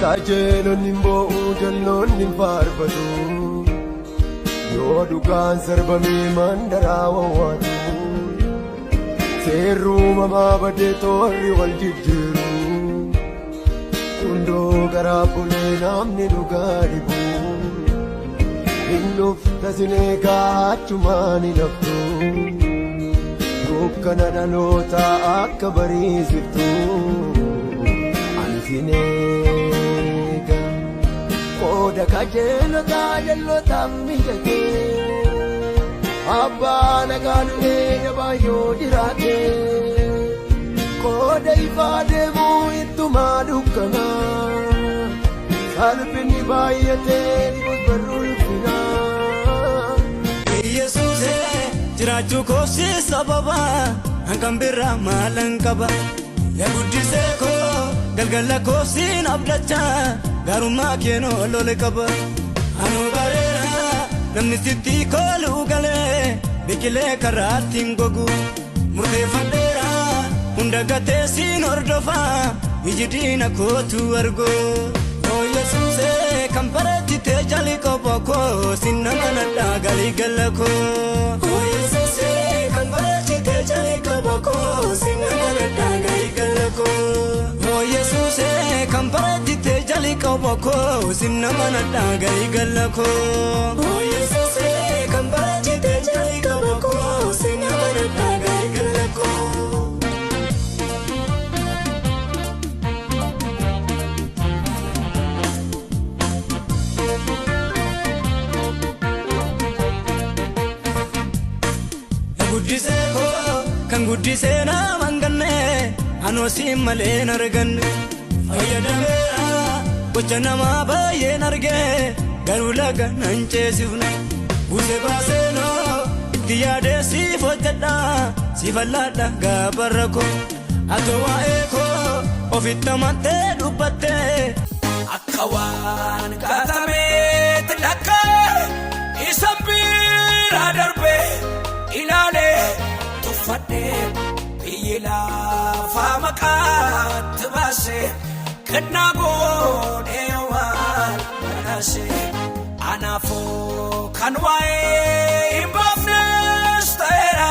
Kajeelon nimbo'uu jalloon nin faarfatu yoo dhugaan sarbamee mandaraa wawwaatu seerruu mamaa badee toorri wal jijjiiru hundoo garaa bulee namni dhugaa dhibu hin dhufta sinee kaachumaan hin haftu dukkana dhaloota akka bariisiftu ani sinee Koda kajeelota jallotaaf mijatee abbaa nagaa dhufee dabaayoo jiraatee Koda ifaa deemuu ittumaa dukkanaa salphinni baay'atee dhibus barruu ulfinaa Yesuusee jiraachuu koofsii sababa hanqan birraa maalan qaba yaa guddisee koo galgala koofsiin abdachaa Garummaa keenoo lole qaba anu bareera namni sitti kooluu galee biqilee karaatti hin gogu murteeffadheera hunda gatee siin hordofa iji diina kootu argo oo Yesuusee kan bareechite jali qoba koo sin nama nadhaa galii gala koo oo Yesuusee kan bareechite jali qoba koo sin nama nadhaa galii gala koo oo Yesuusee kan bareechite jali qoba koo sin nama nadhaa galii gala koo oo Yesuusee kan bareechite jali qoba koo sin nama nadhaa galii gala koo Kan guddisee naman ganne anoo siin malee narganne fayyadameera gocha namaa baay'een argee garuu laga nan ceesifne buusee baaseenoo itti yaadee siif hojjedha siif allaadha gaabarra koo atoo waa'ee koo ofitti amantee dubbattee akka waan kaatameetti dhakka isa biraa darbee ilaalee tuffadhee biyyi lafaa maqaatti baasee kennaa godhee waan banaasee anaafoo kan waa'ee hin baafnes ta'eera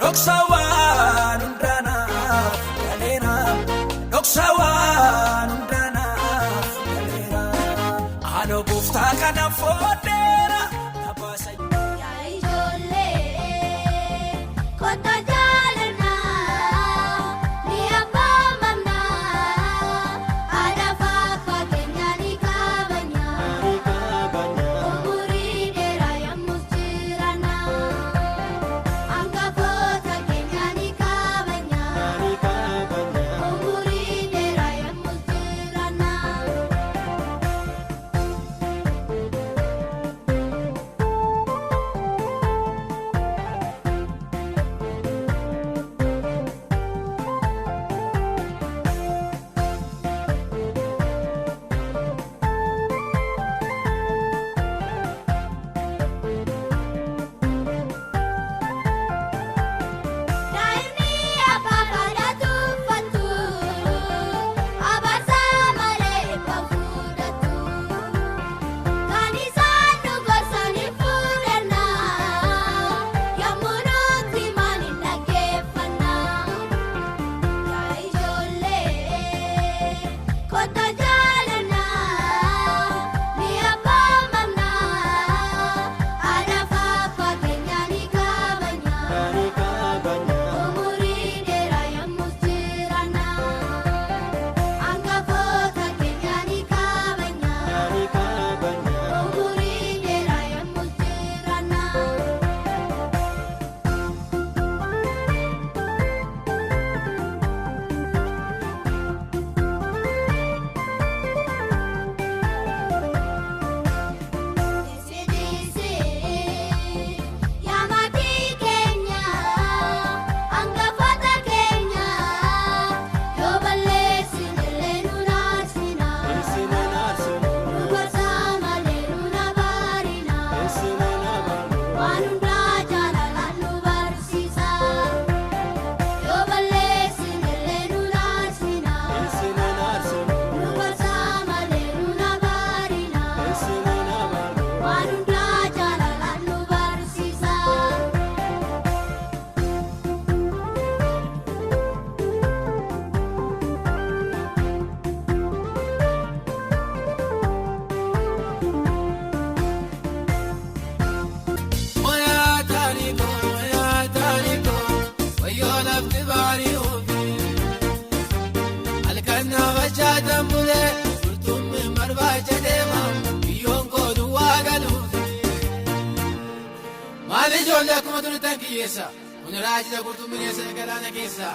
dhoksa waan hundaanaaf galeera dhoksa waan hundaanaaf galeera anoo gooftaa kana foodheera nabaasa turtan kiyyeessa kun raajila qurxummineessa galaana keessa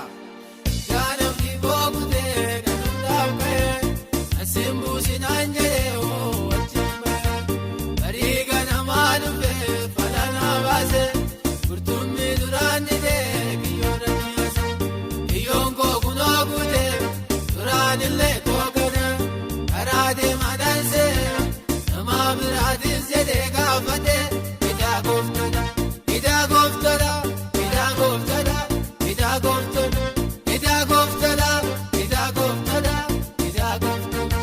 jaanamni bookutee kan hundaaf ka'e asiin buusinaan jedhee oo wajjin ba'e barii ganamaa dhufee falanaa baase qurxummii duraan didee kiyyoon dhaggeesse kiyyoon koo kunoo guutee duraan illee koo gana karaa deemaa dansee namaa biraatis jedhee gaafate idaa gooftadha idaa gooftadha idaa gooftadha idaa gooftadha idaa gooftadha idaa gooftadha idaa gooftadha.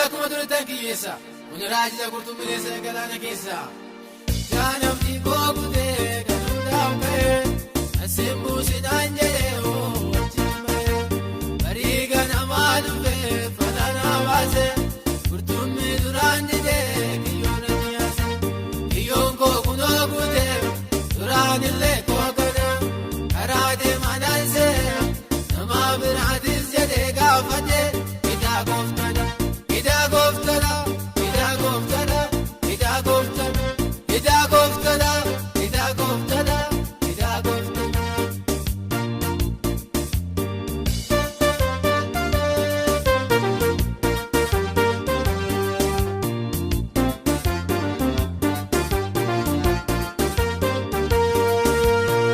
Akkuma turtan kiyyeessa kun raajila qurxummineessa galaana keessa jaanamni bookutee kan hundaaf ka'e asiin buusinaan jedhee oo wajjin ba'e barii ganamaa dhufee falanaa baase qurxummii duraan didee kiyyoon dhaggeesse kiyyoon koo kunoo guutee duraan illee koo gana karaa deemaa dansee namaa biraatis jedhee gaafate idaa gooftadha. Idaa gooftadha idaa gooftadha idaa gooftadha idaa gooftadha idaa gooftadha idaa gooftadha.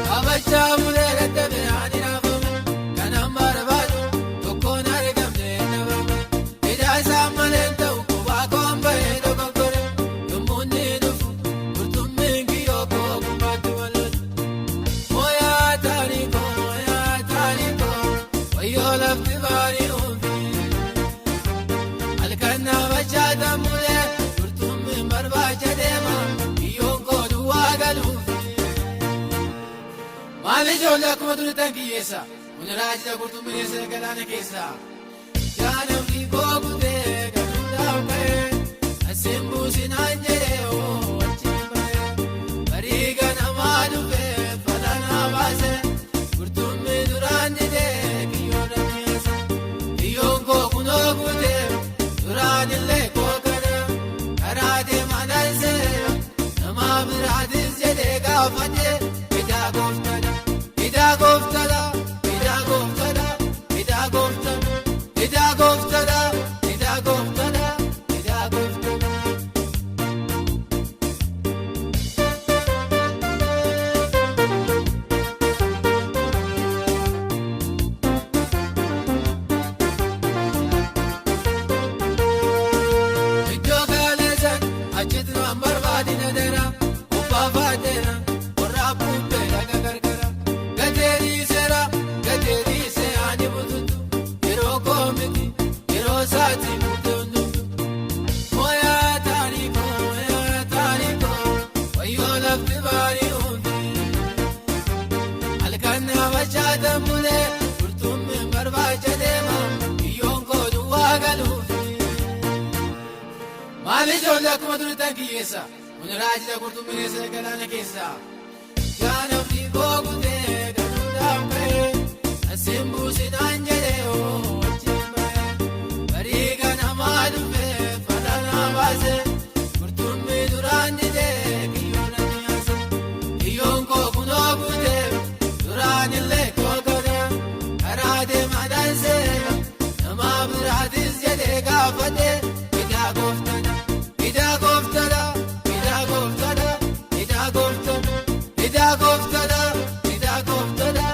Kabajaa bulee dadhabee ani raafame kan amma barbaadu tokkoon argamne dhabame idaa isaa maleen ta'u kubaa koon bahee dogoggore yommuu inni dhufu qurxummiin kiyyoo koo gubbaatti walloodha. Mooyaa taanii koo wayyoo lafti baarii uufi halkan naabachaa tammulee qurxummiin barbaacha deema kiyyoon koo duwwaa galuufi. Maali ijoollee akkuma turtan kiyyeessa kun raajila qurxummineessa galaana keessa jaanamni bookutee kan hundaaf ka'e asiin buusinaan jedhee oo wajjin ba'e barii ganamaa dhufee falanaa baase qurxummii duraan didee kiyyoon dhaggeesse kiyyoon koo kunoo guutee duraan illee koo gana karaa deemaa dansee namaa biraatis jedhee gaafate idaa gooftadha idaa gooftadha idaa gooftadha idaa gooftadha idaa gooftadha idaa gooftadha idaa gooftadha. Iddoo gaaleessan achitti waan barbaadina dara uffaa faateera warraa bubbee laga gargara gatee dhiisee ani bututu yeroo koo miti yeroo saati murtee hundumtu. Mooyaa taanii koo wayyoo lafti baarii uufi halkan naabachaa tammulee qurxummiin barbaacha deema kiyyoon koo duwwaa galuufi. Maali ijoollee akkuma turtan kiyyeessa kun raajila qurxummineessa galaana keessa jaanamni bookutee kan hundaaf ka'e asiin buusinaan jedhee oo wajjin ba'e barii ganamaa dhufee falanaa baase qurxummii duraan didee kiyyoon dhaggeesse kiyyoon koo kunoo guutee duraan illee koo gana karaa deemaa dansee namaa biraatis jedhee gaafate idaa gooftadha idaa gooftadha idaa gooftadha idaa gooftadha idaa gooftadha idaa gooftadha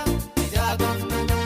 idaa gooftadha.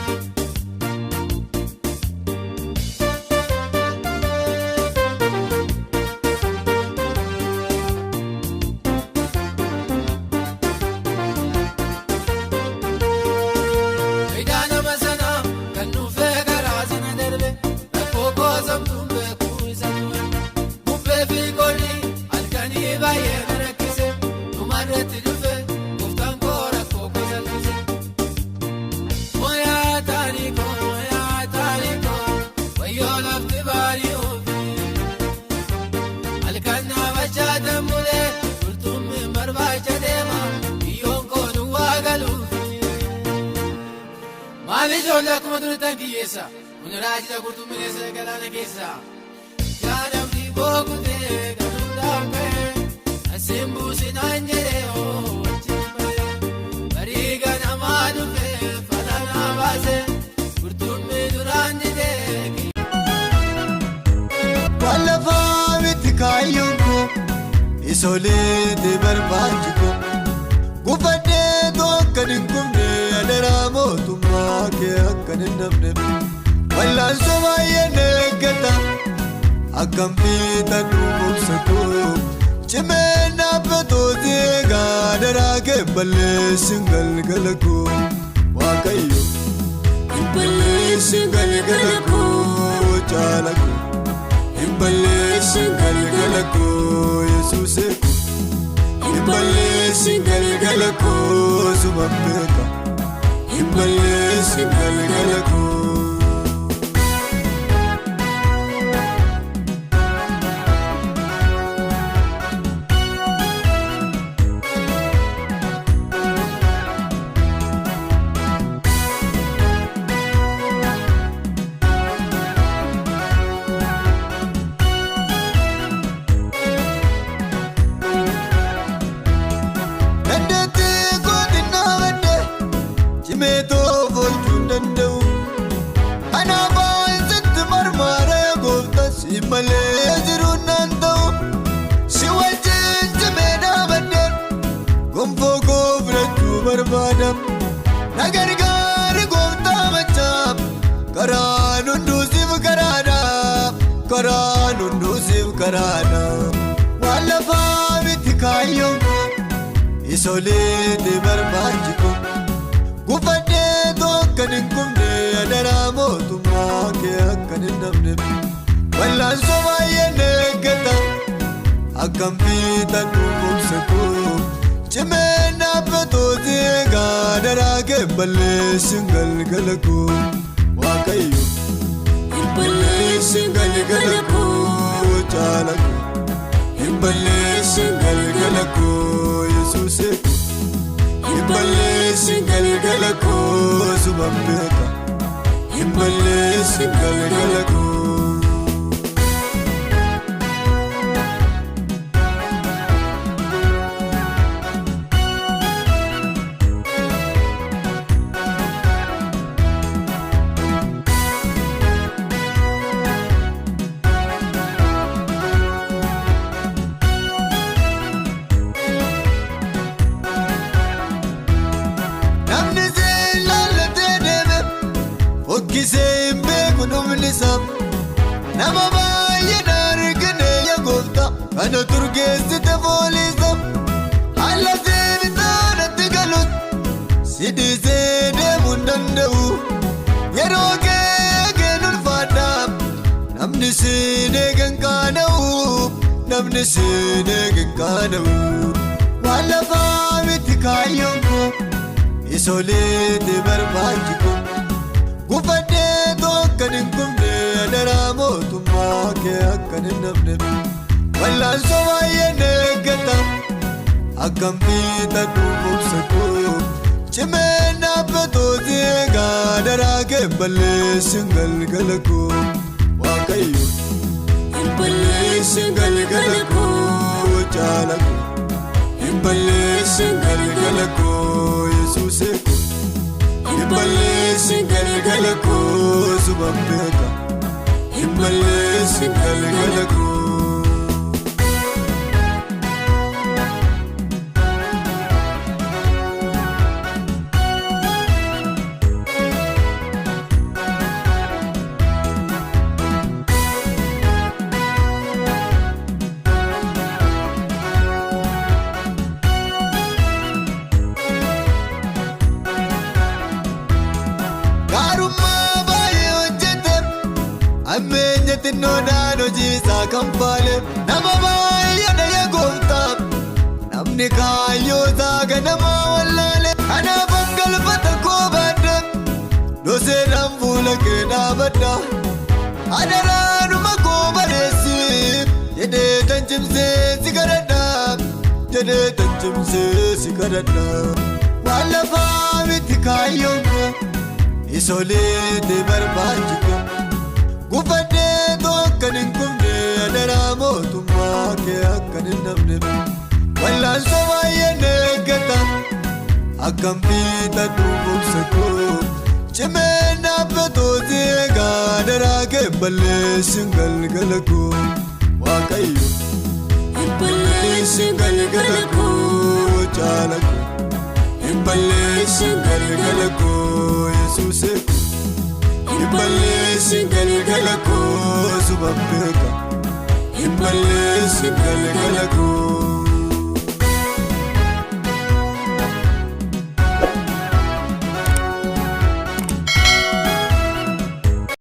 ijoollee akkuma turetan kiyyeessa kun raajila kurtuu mineessa galaana keessa jaanamni bookutee galuudhaan ka'e asiin buusinaan jedhee wajjin ba'e barii ganamaa dhufee fatanaa baase kurtuun duraan didee Wallafaa miti kaayyoon koo isolee de barbaachi koo gufadhee tokko hin gubne adaraa mootummaa kee akka hin dhabne wallaansoo baay'ee eeggata akkam fiixan dhuumsa koo cimee dhaabbatootii eegaa adaraa kee balleessin galgala koo waaqayyo hin balleessin galgala koo jaala koo hin balleessin galgala koo yesuusee koo hin balleessin galgala koo suban beeka hin balleessin galgala koo. Malee jiruun naan ta'u si wajjin cimee dhaabadheer gonfoo koo filachuu barbaada na gargaari gooftaa machaaf karaan hunduusiif karaadha karaan hunduusiif karaadha waan lafaa miti kaayyoon koo isolee de barbaachi koo gufadhee tokko hin gubne adaraa mootummaa kee akka hin dhabne wallaansoo baay'ee eeggata akkam fiixan dhuumsa koo cimee dhaabbatootii eegaa adaraa kee balleessin galgala koo waaqayyo hin balleessin galgala koo jaala koo hin balleessin galgala koo yesuusee koo hin balleessin galgala koo suban beeka hin balleessin galgala koo. Nama baay'ee dargane yaa gooftaa kana turgeessite foolisa haala seenisaanatti galus si dhiisee deemuu hin danda'u yeroo keegeen ulfaadhaa namni siin eegan kaana'u namni siin eegan kaana'u waan lafaa miti kaayyoon koo isolee de barbaachi koo gufadhee tokko hin gubne adaraa mootummaa kee akka hin dhabne wallaansoo baay'ee eeggata akkam fiixan dhuumsa koo cimee dhaabbatootii eegaa adaraa kee balleessin galgala koo waaqayyo hin balleessin galgala koo jaala koo hin balleessin galgala koo yesuusee koo hin balleessin galgala koo suban beeka hin balleessin galgala koo. Ammeenya xinnoodhaan hojiisaa kan faale nama baay'ee dhaya gooftaa namni kaayyoosaa ganamaa wallaale kanaafan galfata koo baadde doseedhaan fuula kee dhaabadha adaraanuma koo bareessi jedhee tan cimsee si kadhadha jedhee tan cimsee si kadhadha waan lafaa miti kaayyoon koo soliiti barbaachiku gufadhee tokkan hin kumne adaraa mootummaa kee akkan hin dhabne wallaansoo baay'een eeggata akkam fiixa dhukkubsa koo cimee dhaabbatooti eegaa adaraa kee balleessin galgala koo waaqayyo hin balleessin galgala koo caala koo hin balleessin galgala koo yesuusee koo hin balleessin galgala koo suba beeka hin balleessin galgala koo.